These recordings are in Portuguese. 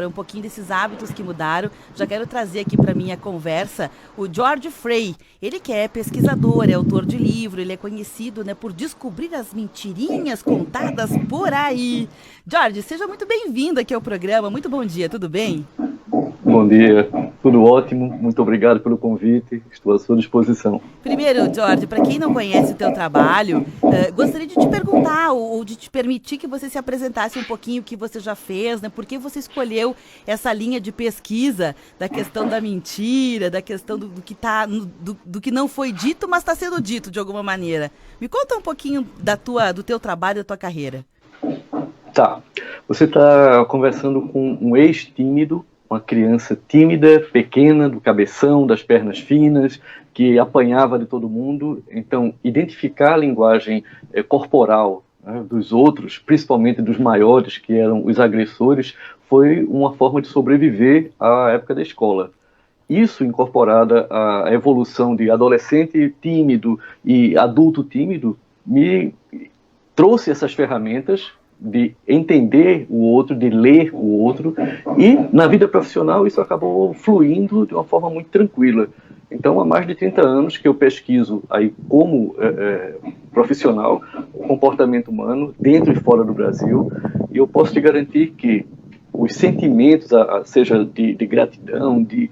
um pouquinho desses hábitos que mudaram. Já quero trazer aqui para minha conversa o George Frey. Ele que é pesquisador, é autor de livro, ele é conhecido, né, por descobrir as mentirinhas contadas por aí. George, seja muito bem-vindo aqui ao programa. Muito bom dia, tudo bem? Bom dia, tudo ótimo, muito obrigado pelo convite, estou à sua disposição. Primeiro, George, para quem não conhece o teu trabalho, gostaria de te perguntar ou de te permitir que você se apresentasse um pouquinho o que você já fez, né? Por que você escolheu essa linha de pesquisa da questão da mentira, da questão do que do que não foi dito, mas está sendo dito de alguma maneira. Me conta um pouquinho do teu trabalho, da tua carreira. Tá, você está conversando com um ex-tímido, uma criança tímida, pequena, do cabeção, das pernas finas, que apanhava de todo mundo. Então, identificar a linguagem corporal, né, dos outros, principalmente dos maiores, que eram os agressores, foi uma forma de sobreviver à época da escola. Isso, incorporada à evolução de adolescente tímido e adulto tímido, me trouxe essas ferramentas de entender o outro, de ler o outro, e na vida profissional isso acabou fluindo de uma forma muito tranquila. Então, há mais de 30 anos que eu pesquiso aí como profissional o comportamento humano dentro e fora do Brasil, e eu posso te garantir que os sentimentos, seja de gratidão, de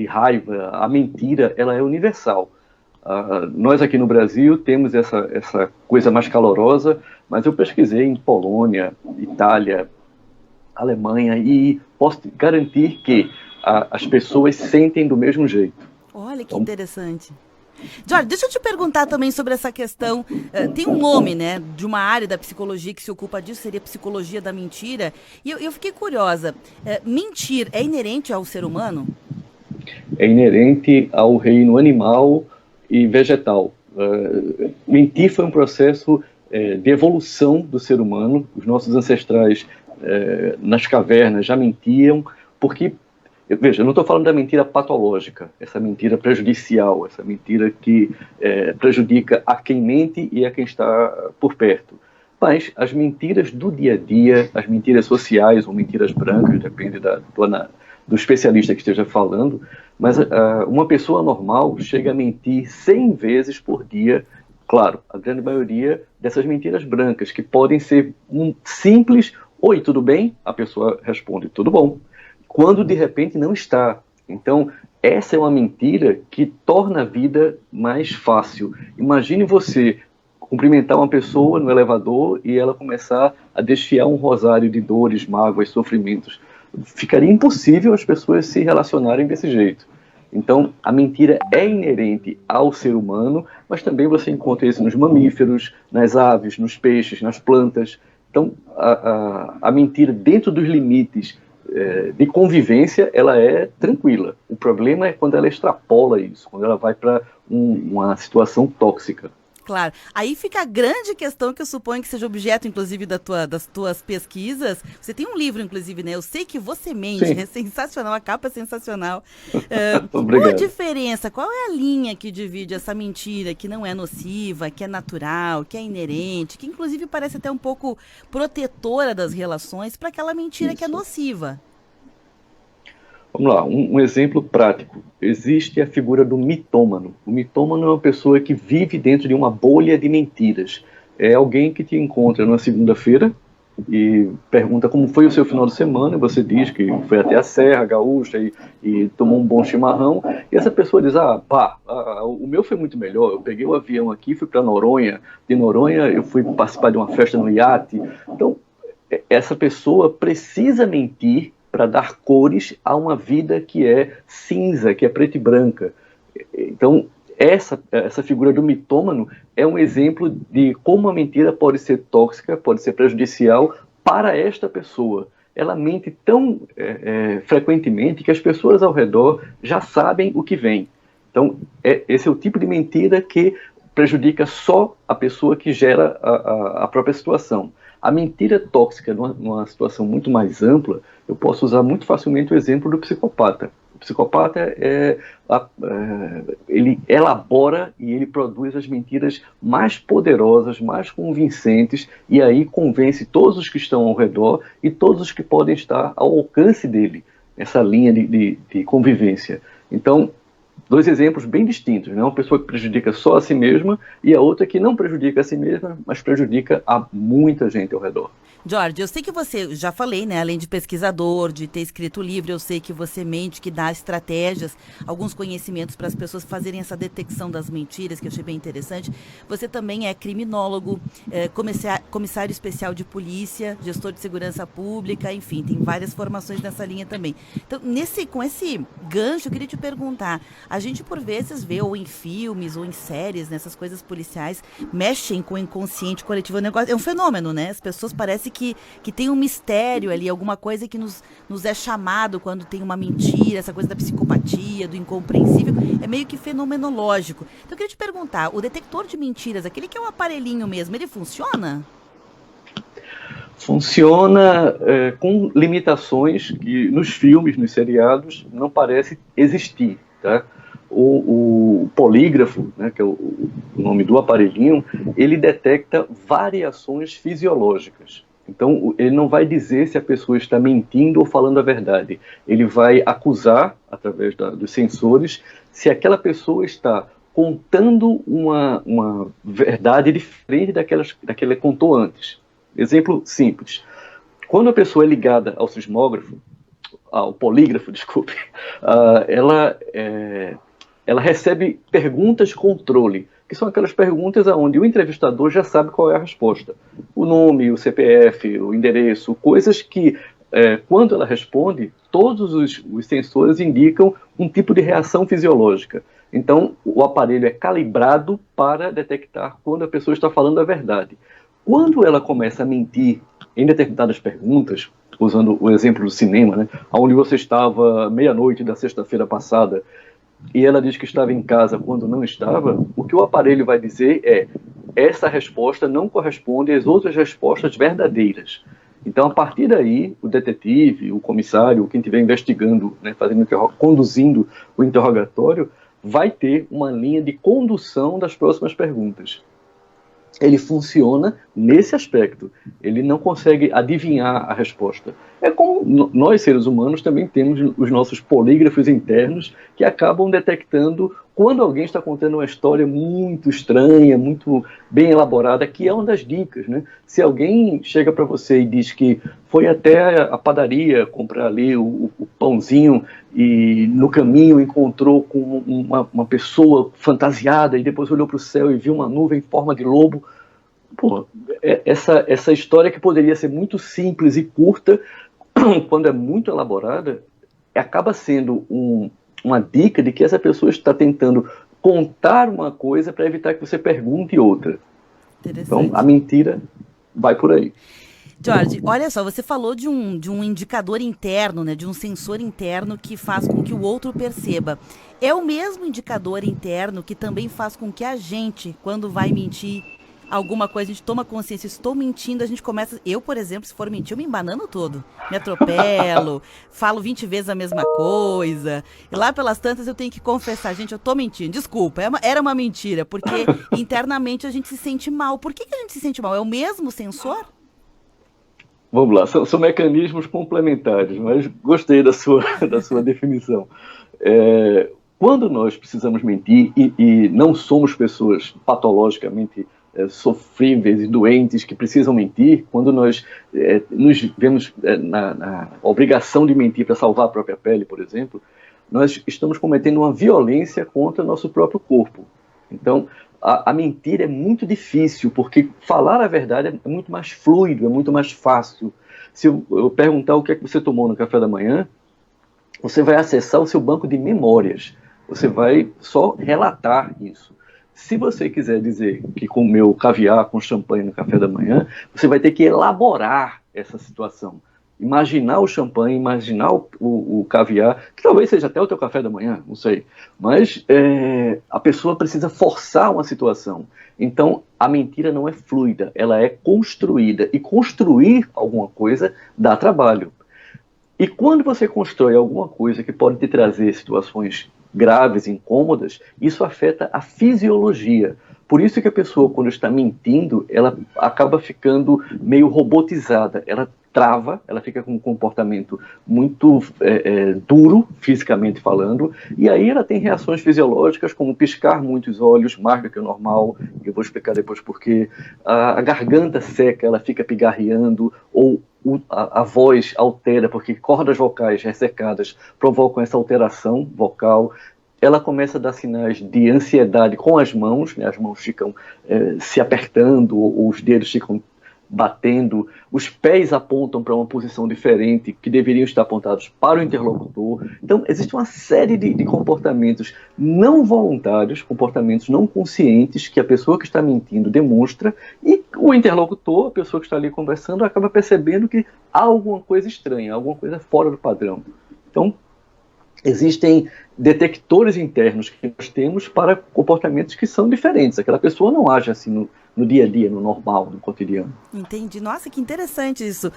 raiva, a mentira, ela é universal. Nós aqui no Brasil temos essa coisa mais calorosa, mas eu pesquisei em Polônia, Itália, Alemanha, e posso te garantir que as pessoas sentem do mesmo jeito. Olha que Então, interessante. Jorge, deixa eu te perguntar também sobre essa questão. Tem um nome, né, de uma área da psicologia que se ocupa disso, seria psicologia da mentira. E eu fiquei curiosa. Mentir é inerente ao ser humano? é inerente ao reino animal e vegetal. Mentir foi um processo de evolução do ser humano. Os nossos ancestrais nas cavernas já mentiam, porque, veja, eu não estou falando da mentira patológica, essa mentira prejudicial, essa mentira que prejudica a quem mente e a quem está por perto. Mas as mentiras do dia a dia, as mentiras sociais ou mentiras brancas, depende do especialista que esteja falando, mas uma pessoa normal chega a mentir 100 vezes por dia. Claro, a grande maioria dessas mentiras brancas, que podem ser um simples "Oi, tudo bem?" A pessoa responde "Tudo bom", quando de repente não está. Então, essa é uma mentira que torna a vida mais fácil. Imagine você cumprimentar uma pessoa no elevador e ela começar a desfiar um rosário de dores, mágoas, sofrimentos. Ficaria impossível as pessoas se relacionarem desse jeito. Então, a mentira é inerente ao ser humano, mas também você encontra isso nos mamíferos, nas aves, nos peixes, nas plantas. Então, a mentira, dentro dos limites de convivência, ela é tranquila. O problema é quando ela extrapola isso, quando ela vai para uma situação tóxica. Claro. Aí fica a grande questão que eu suponho que seja objeto, inclusive, das tuas pesquisas. Você tem um livro, inclusive, né? Eu sei que você mente. Sim, É sensacional, a capa é sensacional. Qual a obrigado. diferença? Qual é a linha que divide essa mentira que não é nociva, que é natural, que é inerente, que inclusive parece até um pouco protetora das relações, para aquela mentira que é Isso. nociva? Vamos lá, um exemplo prático. Existe a figura do mitômano. O mitômano é uma pessoa que vive dentro de uma bolha de mentiras. É alguém que te encontra na segunda-feira e pergunta como foi o seu final de semana, e você diz que foi até a Serra Gaúcha e tomou um bom chimarrão, e essa pessoa diz, o meu foi muito melhor, eu peguei o avião aqui, fui para Noronha, de Noronha eu fui participar de uma festa no iate. Então, essa pessoa precisa mentir para dar cores a uma vida que é cinza, que é preta e branca. Então, essa figura do mitômano é um exemplo de como a mentira pode ser tóxica, pode ser prejudicial para esta pessoa. Ela mente tão frequentemente que as pessoas ao redor já sabem o que vem. Então, esse é o tipo de mentira que prejudica só a pessoa que gera a própria situação. A mentira tóxica, numa situação muito mais ampla, eu posso usar muito facilmente o exemplo do psicopata. O psicopata ele elabora e ele produz as mentiras mais poderosas, mais convincentes, e aí convence todos os que estão ao redor e todos os que podem estar ao alcance dele, essa linha de convivência. Então, dois exemplos bem distintos, né? Uma pessoa que prejudica só a si mesma e a outra que não prejudica a si mesma, mas prejudica a muita gente ao redor. Jorge, eu sei que você, já falei, né, além de pesquisador, de ter escrito livro, eu sei que você mente, que dá estratégias, alguns conhecimentos para as pessoas fazerem essa detecção das mentiras, que eu achei bem interessante. Você também é criminólogo, comissário especial de polícia, gestor de segurança pública, enfim, tem várias formações nessa linha também. Então, com esse gancho, eu queria te perguntar, a gente por vezes vê, ou em filmes, ou em séries, nessas coisas policiais, mexem com o inconsciente coletivo, é um fenômeno, né? As pessoas parecem que tem um mistério ali, alguma coisa que nos é chamado quando tem uma mentira, essa coisa da psicopatia, do incompreensível, é meio que fenomenológico. Então eu queria te perguntar, o detector de mentiras, aquele que é um aparelhinho mesmo, ele funciona? Funciona com limitações que nos filmes, nos seriados, não parece existir, tá? O polígrafo, né, que é o nome do aparelhinho, ele detecta variações fisiológicas. Então, ele não vai dizer se a pessoa está mentindo ou falando a verdade. Ele vai acusar, através dos sensores, se aquela pessoa está contando uma verdade diferente daquela que ela contou antes. Exemplo simples. Quando a pessoa é ligada ao sismógrafo, ao polígrafo, desculpe, ela recebe perguntas de controle, que são aquelas perguntas onde o entrevistador já sabe qual é a resposta. O nome, o CPF, o endereço, coisas que, quando ela responde, todos os sensores indicam um tipo de reação fisiológica. Então, o aparelho é calibrado para detectar quando a pessoa está falando a verdade. Quando ela começa a mentir em determinadas perguntas, usando o exemplo do cinema, né, onde você estava meia-noite da sexta-feira passada, e ela diz que estava em casa quando não estava, o que o aparelho vai dizer é: essa resposta não corresponde às outras respostas verdadeiras. Então, a partir daí, o detetive, o comissário, quem estiver investigando, né, conduzindo o interrogatório, vai ter uma linha de condução das próximas perguntas. Ele funciona nesse aspecto. Ele não consegue adivinhar a resposta. É como nós, seres humanos, também temos os nossos polígrafos internos que acabam detectando quando alguém está contando uma história muito estranha, muito bem elaborada, que é uma das dicas, né? Se alguém chega para você e diz que foi até a padaria comprar ali o pãozinho e no caminho encontrou com uma pessoa fantasiada e depois olhou para o céu e viu uma nuvem em forma de lobo, pô, essa história que poderia ser muito simples e curta, quando é muito elaborada, acaba sendo uma dica de que essa pessoa está tentando contar uma coisa para evitar que você pergunte outra. Então, a mentira vai por aí. Jorge, olha só, você falou de um indicador interno, né, de um sensor interno que faz com que o outro perceba. É o mesmo indicador interno que também faz com que a gente, quando vai mentir alguma coisa, a gente toma consciência, estou mentindo, a gente começa... Eu, por exemplo, se for mentir, eu me embanano todo. Me atropelo, falo 20 vezes a mesma coisa. E lá pelas tantas eu tenho que confessar, gente, eu tô mentindo. Desculpa, era uma mentira, porque internamente a gente se sente mal. Por que a gente se sente mal? É o mesmo sensor? Vamos lá, são mecanismos complementares, mas gostei da sua definição. Quando nós precisamos mentir e não somos pessoas patologicamente sofríveis e doentes que precisam mentir, quando nós nos vemos na obrigação de mentir para salvar a própria pele, por exemplo, nós estamos cometendo uma violência contra o nosso próprio corpo. Então, a mentira é muito difícil, porque falar a verdade é muito mais fluido, é muito mais fácil. Se eu perguntar o que é que você tomou no café da manhã, você vai acessar o seu banco de memórias. Você vai só relatar isso. Se você quiser dizer que comeu caviar com champanhe no café da manhã, você vai ter que elaborar essa situação. Imaginar o champanhe, imaginar o caviar, que talvez seja até o teu café da manhã, não sei. Mas a pessoa precisa forçar uma situação. Então, a mentira não é fluida, ela é construída. E construir alguma coisa dá trabalho. E quando você constrói alguma coisa que pode te trazer situações graves, incômodas, isso afeta a fisiologia. Por isso que a pessoa, quando está mentindo, ela acaba ficando meio robotizada. Ela trava, ela fica com um comportamento muito duro, fisicamente falando, e aí ela tem reações fisiológicas, como piscar muitos olhos, mais do que o normal, eu vou explicar depois porquê. A garganta seca, ela fica pigarreando, ou a voz altera, porque cordas vocais ressecadas provocam essa alteração vocal. Ela começa a dar sinais de ansiedade com as mãos, né? As mãos ficam se apertando, ou os dedos ficam batendo, os pés apontam para uma posição diferente, que deveriam estar apontados para o interlocutor. Então, existe uma série de comportamentos não voluntários, comportamentos não conscientes, que a pessoa que está mentindo demonstra, e o interlocutor, a pessoa que está ali conversando, acaba percebendo que há alguma coisa estranha, alguma coisa fora do padrão. Então, existem detectores internos que nós temos para comportamentos que são diferentes. Aquela pessoa não age assim no dia a dia, no normal, no cotidiano. Entendi. Nossa, que interessante isso.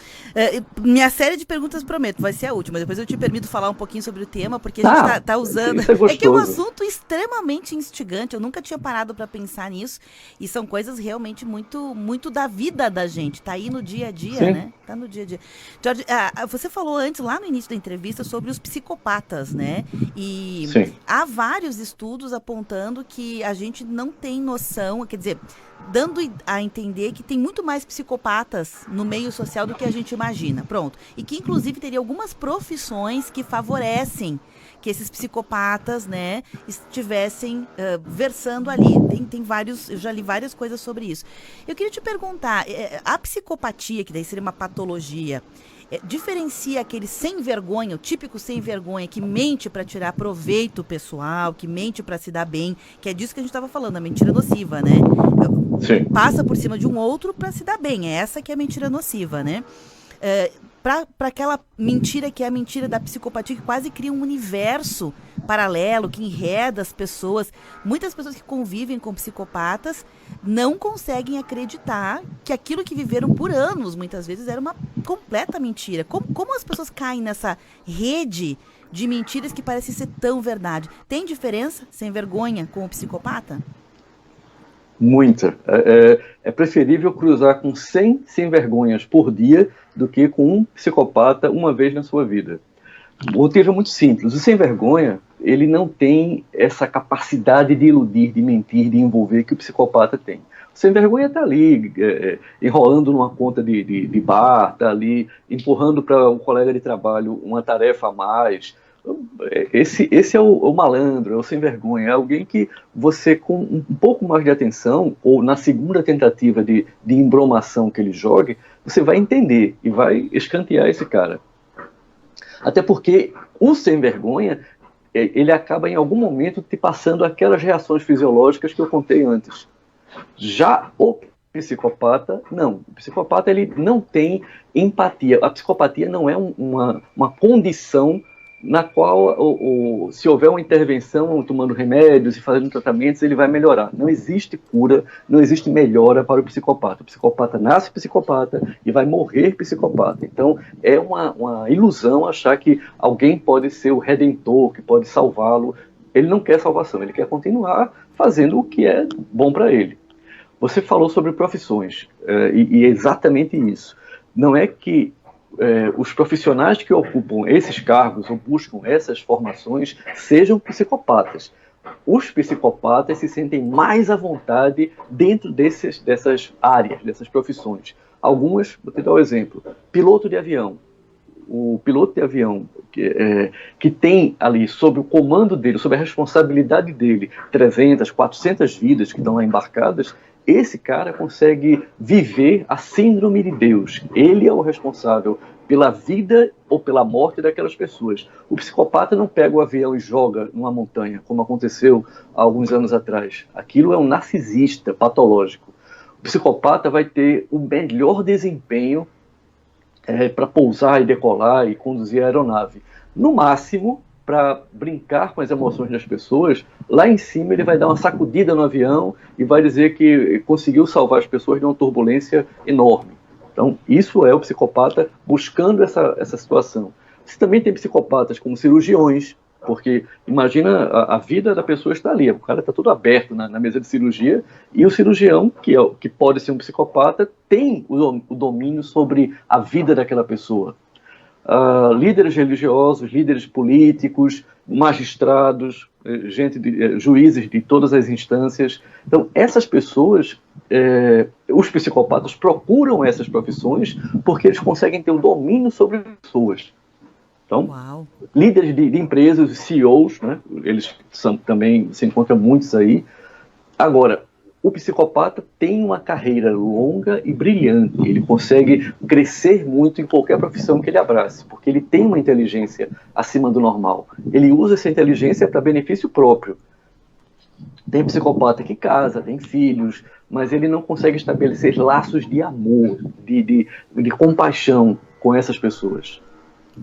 Minha série de perguntas, prometo, vai ser a última. Depois eu te permito falar um pouquinho sobre o tema, porque a gente tá usando... É que é um assunto extremamente instigante. Eu nunca tinha parado para pensar nisso. E são coisas realmente muito, muito da vida da gente. Tá aí no dia a dia, Sim. né? Tá no dia a dia. Jorge, você falou antes, lá no início da entrevista, sobre os psicopatas, né? E Sim. há vários estudos apontando que a gente não tem noção, quer dizer, dando a entender que tem muito mais psicopatas no meio social do que a gente imagina. Pronto. E que, inclusive, teria algumas profissões que favorecem que esses psicopatas, né, estivessem versando ali. Tem vários, eu já li várias coisas sobre isso. Eu queria te perguntar, a psicopatia, que daí seria uma patologia, diferencia aquele sem vergonha, o típico sem vergonha, que mente para tirar proveito pessoal, que mente para se dar bem, que é disso que a gente estava falando, a mentira nociva, né? Sim. Passa por cima de um outro para se dar bem, é essa que é a mentira nociva, né? Para aquela mentira que é a mentira da psicopatia, que quase cria um universo paralelo, que enreda as pessoas. Muitas pessoas que convivem com psicopatas não conseguem acreditar que aquilo que viveram por anos, muitas vezes, era uma completa mentira. Como as pessoas caem nessa rede de mentiras que parece ser tão verdade? Tem diferença, sem vergonha, com o psicopata? Muita. É preferível cruzar com 100 sem-vergonhas por dia do que com um psicopata uma vez na sua vida. O motivo é muito simples. O sem-vergonha, ele não tem essa capacidade de iludir, de mentir, de envolver que o psicopata tem. O sem-vergonha está ali, enrolando numa conta de bar, está ali empurrando para um colega de trabalho uma tarefa a mais. Esse é o malandro, é o sem vergonha, é alguém que você, com um pouco mais de atenção, ou na segunda tentativa de embromação que ele jogue, você vai entender e vai escantear esse cara. Até porque o sem vergonha, ele acaba em algum momento te passando aquelas reações fisiológicas que eu contei antes. Já o psicopata, não. O psicopata, ele não tem empatia. A psicopatia não é uma condição na qual, se houver uma intervenção, tomando remédios e fazendo tratamentos, ele vai melhorar. Não existe cura, não existe melhora para o psicopata. O psicopata nasce psicopata e vai morrer psicopata. Então, é uma ilusão achar que alguém pode ser o redentor, que pode salvá-lo. Ele não quer salvação, ele quer continuar fazendo o que é bom para ele. Você falou sobre profissões, e é exatamente isso. Não é que os profissionais que ocupam esses cargos ou buscam essas formações sejam psicopatas. Os psicopatas se sentem mais à vontade dentro dessas áreas, dessas profissões. Algumas, vou te dar um exemplo, piloto de avião. O piloto de avião que tem ali, sob o comando dele, sob a responsabilidade dele, 300, 400 vidas que estão lá embarcadas, esse cara consegue viver a síndrome de Deus. Ele é o responsável pela vida ou pela morte daquelas pessoas. O psicopata não pega o avião e joga numa montanha, como aconteceu há alguns anos atrás. Aquilo é um narcisista patológico. O psicopata vai ter o melhor desempenho para pousar e decolar e conduzir a aeronave. No máximo, para brincar com as emoções das pessoas, lá em cima ele vai dar uma sacudida no avião e vai dizer que conseguiu salvar as pessoas de uma turbulência enorme. Então, isso é o psicopata buscando essa situação. Você também tem psicopatas como cirurgiões, porque imagina a vida da pessoa está ali, o cara está todo aberto na mesa de cirurgia, e o cirurgião, que pode ser um psicopata, tem o domínio sobre a vida daquela pessoa. Líderes religiosos, líderes políticos, magistrados, juízes de todas as instâncias. Então, essas pessoas, os psicopatas procuram essas profissões porque eles conseguem ter um domínio sobre pessoas. Então, Uau. líderes de empresas, CEOs, né, eles também se encontram muitos aí. Agora, o psicopata tem uma carreira longa e brilhante. Ele consegue crescer muito em qualquer profissão que ele abrace, porque ele tem uma inteligência acima do normal. Ele usa essa inteligência para benefício próprio. Tem psicopata que casa, tem filhos, mas ele não consegue estabelecer laços de amor, de compaixão com essas pessoas.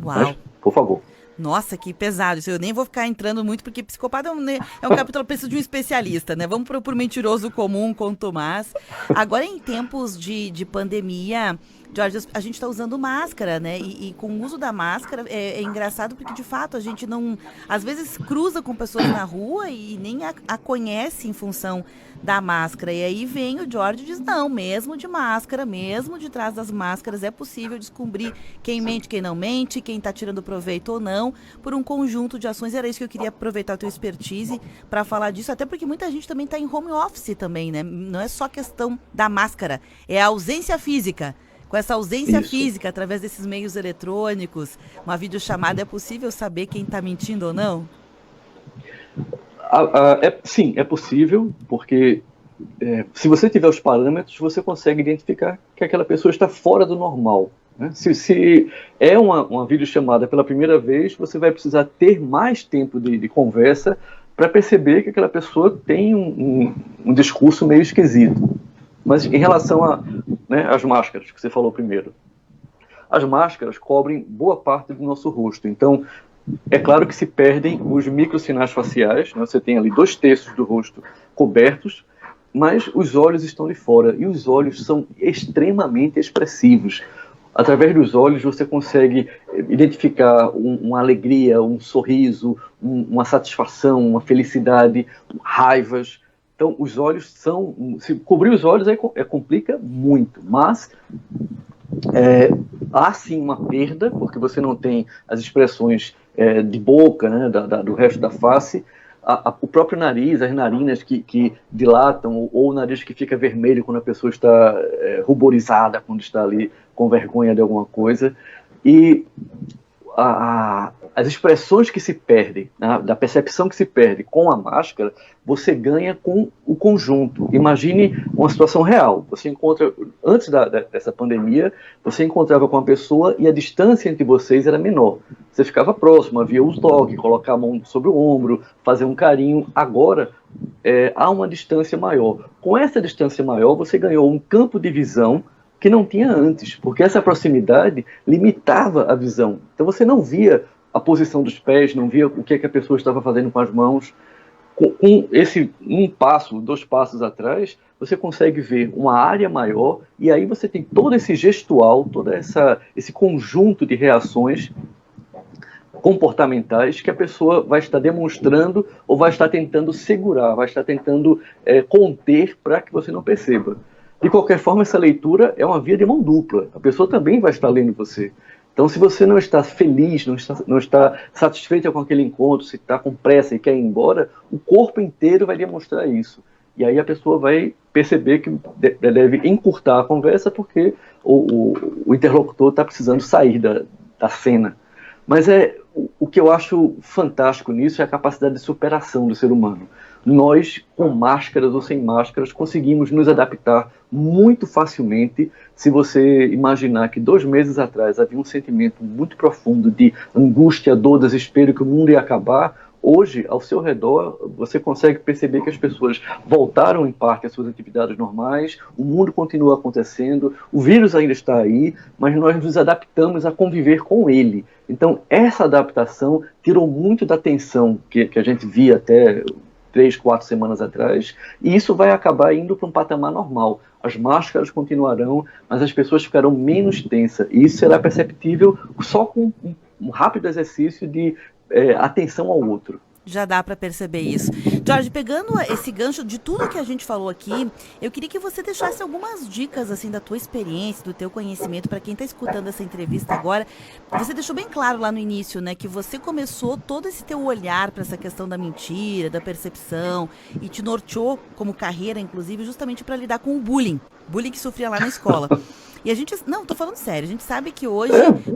Uau. Mas, por favor. Nossa, que pesado. Isso eu nem vou ficar entrando muito, porque psicopata é um capítulo que precisa de um especialista, né? Vamos pro mentiroso comum com o Tomás. Agora, em tempos de pandemia, Jorge, a gente está usando máscara, né? E com o uso da máscara é engraçado porque, de fato, a gente não... Às vezes cruza com pessoas na rua e nem a conhece em função da máscara. E aí vem o Jorge e diz, não, mesmo de máscara, mesmo de trás das máscaras, é possível descobrir quem mente, quem não mente, quem está tirando proveito ou não, por um conjunto de ações. Era isso que eu queria aproveitar a tua expertise para falar disso, até porque muita gente também está em home office também, né? Não é só questão da máscara, é a ausência física. Com essa ausência física, através desses meios eletrônicos, uma videochamada, é possível saber quem está mentindo ou não? Sim, é possível, porque se você tiver os parâmetros, você consegue identificar que aquela pessoa está fora do normal. Né? Se é uma videochamada pela primeira vez, você vai precisar ter mais tempo de conversa para perceber que aquela pessoa tem um discurso meio esquisito. Mas em relação às máscaras, que você falou primeiro, as máscaras cobrem boa parte do nosso rosto. Então, é claro que se perdem os microsinais faciais, né? Você tem ali 2/3 do rosto cobertos, mas os olhos estão de fora, e os olhos são extremamente expressivos. Através dos olhos você consegue identificar uma alegria, um sorriso, uma satisfação, uma felicidade, raivas. Então, os olhos se cobrir os olhos aí complica muito, mas há sim uma perda, porque você não tem as expressões de boca, né, do resto da face, o próprio nariz, as narinas que dilatam, ou o nariz que fica vermelho quando a pessoa está ruborizada, quando está ali com vergonha de alguma coisa, e as expressões que se perdem, né, da percepção que se perde com a máscara, você ganha com o conjunto. Imagine uma situação real. Você encontra, antes dessa pandemia, você encontrava com a pessoa e a distância entre vocês era menor. Você ficava próximo, havia o toque, colocar a mão sobre o ombro, fazer um carinho. Agora, há uma distância maior. Com essa distância maior, você ganhou um campo de visão que não tinha antes, porque essa proximidade limitava a visão. Então você não via a posição dos pés, não via o que a pessoa estava fazendo com as mãos. Com esse 1 passo, 2 passos atrás, você consegue ver uma área maior, e aí você tem todo esse gestual, todo esse conjunto de reações comportamentais que a pessoa vai estar demonstrando ou vai estar tentando segurar, vai estar tentando conter para que você não perceba. De qualquer forma, essa leitura é uma via de mão dupla. A pessoa também vai estar lendo você. Então, se você não está feliz, não está satisfeita com aquele encontro, se está com pressa e quer ir embora, o corpo inteiro vai demonstrar isso. E aí a pessoa vai perceber que deve encurtar a conversa porque o interlocutor está precisando sair da cena. Mas o que eu acho fantástico nisso é a capacidade de superação do ser humano. Nós, com máscaras ou sem máscaras, conseguimos nos adaptar muito facilmente. Se você imaginar que 2 meses atrás havia um sentimento muito profundo de angústia, dor, desespero, que o mundo ia acabar, hoje, ao seu redor, você consegue perceber que as pessoas voltaram em parte às suas atividades normais, o mundo continua acontecendo, o vírus ainda está aí, mas nós nos adaptamos a conviver com ele. Então, essa adaptação tirou muito da tensão que a gente via até 3, 4 semanas atrás, e isso vai acabar indo para um patamar normal. As máscaras continuarão, mas as pessoas ficarão menos tensas, e isso será perceptível só com um rápido exercício de atenção ao outro. Já dá para perceber isso. Jorge, pegando esse gancho de tudo que a gente falou aqui, eu queria que você deixasse algumas dicas assim da tua experiência, do teu conhecimento, para quem está escutando essa entrevista agora. Você deixou bem claro lá no início, né, que você começou todo esse teu olhar para essa questão da mentira, da percepção, e te norteou como carreira, inclusive, justamente para lidar com o bullying que sofria lá na escola. E a gente, não, tô falando sério, a gente sabe que hoje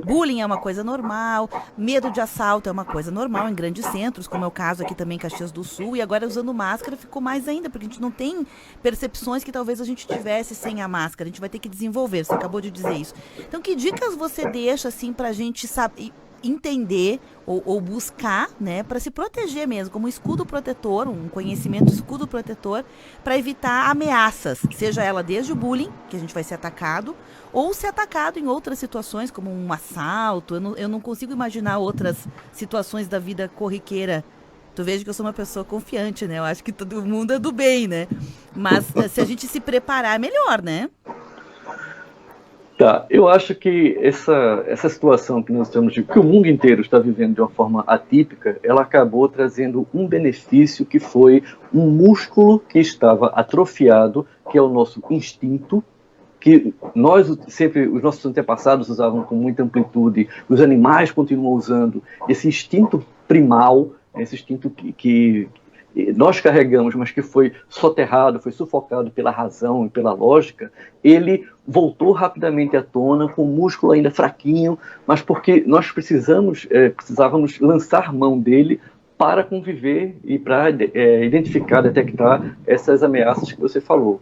bullying é uma coisa normal, medo de assalto é uma coisa normal em grandes centros, como é o caso aqui também em Caxias do Sul, e agora usando máscara ficou mais ainda, porque a gente não tem percepções que talvez a gente tivesse sem a máscara, a gente vai ter que desenvolver, você acabou de dizer isso. Então, que dicas você deixa, assim, pra gente saber, entender ou buscar, né, para se proteger mesmo, como um escudo protetor, um conhecimento escudo protetor, para evitar ameaças, seja ela desde o bullying, que a gente vai ser atacado, ou ser atacado em outras situações, como um assalto. Eu não consigo imaginar outras situações da vida corriqueira. Tu veja que eu sou uma pessoa confiante, né? Eu acho que todo mundo é do bem, né? Mas se a gente se preparar, é melhor, né? Tá, eu acho que essa situação que nós estamos, que o mundo inteiro está vivendo de uma forma atípica, ela acabou trazendo um benefício que foi um músculo que estava atrofiado, que é o nosso instinto, que nós sempre, os nossos antepassados usavam com muita amplitude, os animais continuam usando, esse instinto primal, esse instinto que nós carregamos, mas que foi soterrado, foi sufocado pela razão e pela lógica, ele voltou rapidamente à tona, com o músculo ainda fraquinho, mas porque nós precisávamos lançar mão dele para conviver e para identificar, detectar essas ameaças que você falou.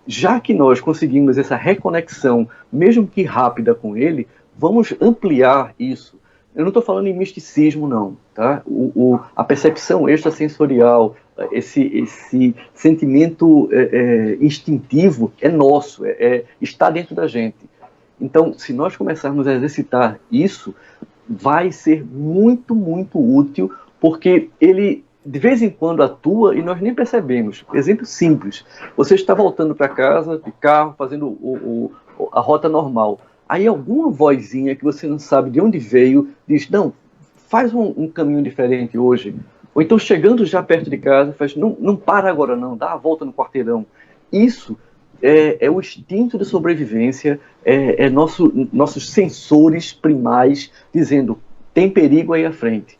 Já que nós conseguimos essa reconexão, mesmo que rápida com ele, vamos ampliar isso. Eu não estou falando em misticismo, não. Tá? A percepção extrasensorial, esse sentimento instintivo é nosso, está dentro da gente. Então, se nós começarmos a exercitar isso, vai ser muito, muito útil, porque ele de vez em quando atua e nós nem percebemos. Exemplo simples: você está voltando para casa de carro, fazendo a rota normal. Aí alguma vozinha que você não sabe de onde veio diz: não, faz um caminho diferente hoje. Ou então, chegando já perto de casa, faz: não para agora não, dá a volta no quarteirão. Isso é o instinto de sobrevivência, nossos sensores primais dizendo: tem perigo aí à frente.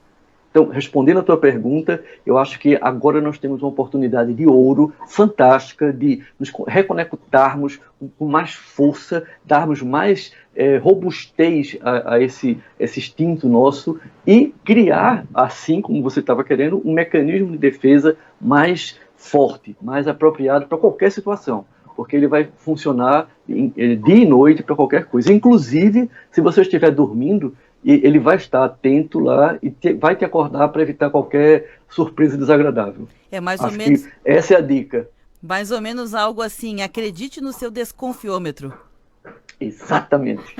Então, respondendo a tua pergunta, eu acho que agora nós temos uma oportunidade de ouro fantástica de nos reconectarmos com mais força, darmos mais robustez a esse instinto nosso e criar, assim como você estava querendo, um mecanismo de defesa mais forte, mais apropriado para qualquer situação, porque ele vai funcionar dia e noite para qualquer coisa. Inclusive, se você estiver dormindo, ele vai estar atento lá e vai te acordar para evitar qualquer surpresa desagradável. É mais ou menos. Essa é a dica. Mais ou menos algo assim: acredite no seu desconfiômetro. Exatamente.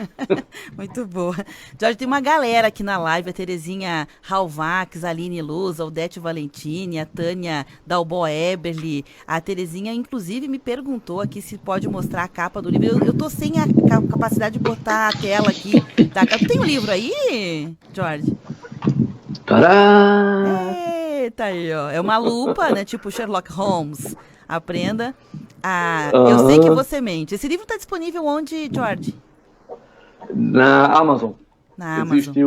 Muito boa. Jorge, tem uma galera aqui na live: a Terezinha Halvax, a Aline Luz, a Odete Valentini, a Tânia Dalbó Eberly. A Terezinha, inclusive, me perguntou aqui se pode mostrar a capa do livro. Eu tô sem a capacidade de botar a tela aqui da capa. Tem o livro aí, Jorge? Tadá! Eita, aí, ó. É uma lupa, né? Tipo Sherlock Holmes. Aprenda. Eu sei que você mente. Esse livro está disponível onde, Jorge? Na Amazon. Existe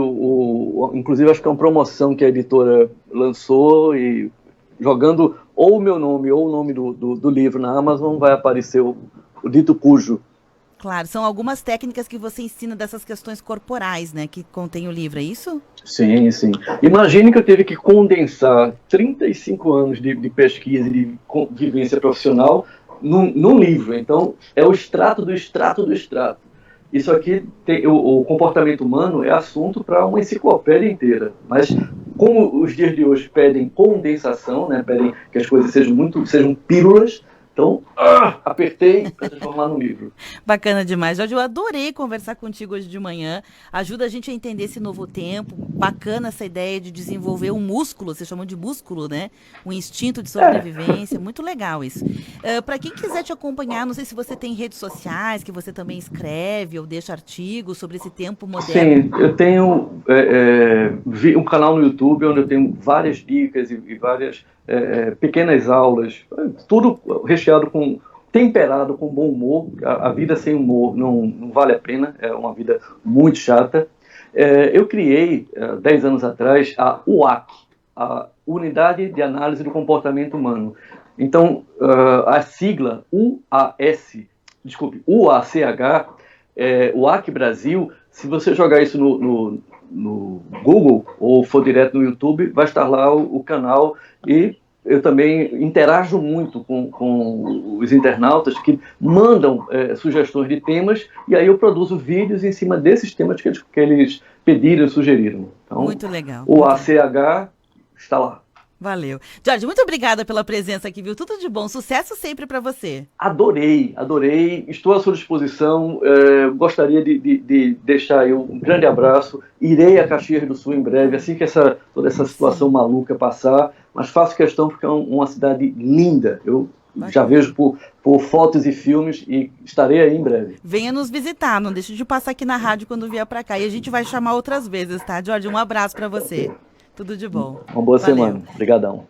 inclusive, acho que é uma promoção que a editora lançou, e jogando ou o meu nome ou o nome do livro na Amazon, vai aparecer o dito cujo. Claro, são algumas técnicas que você ensina dessas questões corporais, né, que contém o livro, é isso? Sim, sim. Imagine que eu tive que condensar 35 anos de pesquisa e de vivência profissional num livro. Então, é o extrato do extrato do extrato. Isso aqui, o comportamento humano é assunto para uma enciclopédia inteira. Mas, como os dias de hoje pedem condensação, né, pedem que as coisas sejam pílulas, Então, apertei para transformar no livro. Bacana demais. Jorge, eu adorei conversar contigo hoje de manhã. Ajuda a gente a entender esse novo tempo. Bacana essa ideia de desenvolver um músculo, você chamou de músculo, né? Um instinto de sobrevivência. Muito legal isso. Para quem quiser te acompanhar, não sei se você tem redes sociais, que você também escreve ou deixa artigos sobre esse tempo moderno. Sim, eu tenho um canal no YouTube onde eu tenho várias dicas e várias pequenas aulas, tudo recheado temperado com bom humor. A vida sem humor não vale a pena, é uma vida muito chata. Eu criei, 10 anos atrás, a UAC, a Unidade de Análise do Comportamento Humano. Então, a sigla UACH, UAC Brasil, se você jogar isso no Google ou for direto no YouTube, vai estar lá o canal, e eu também interajo muito com os internautas que mandam sugestões de temas, e aí eu produzo vídeos em cima desses temas que eles pediram e sugeriram. Então, muito legal. O ACH está lá. Valeu. Jorge, muito obrigada pela presença aqui, viu? Tudo de bom. Sucesso sempre para você. Adorei. Estou à sua disposição. Gostaria de deixar aí um grande abraço. Irei a Caxias do Sul em breve, assim que toda essa situação maluca passar. Mas faço questão porque é uma cidade linda. Eu já vejo por fotos e filmes e estarei aí em breve. Venha nos visitar. Não deixe de passar aqui na rádio quando vier para cá. E a gente vai chamar outras vezes, tá, Jorge? Um abraço para você. Tudo de bom. Uma boa semana. Obrigadão.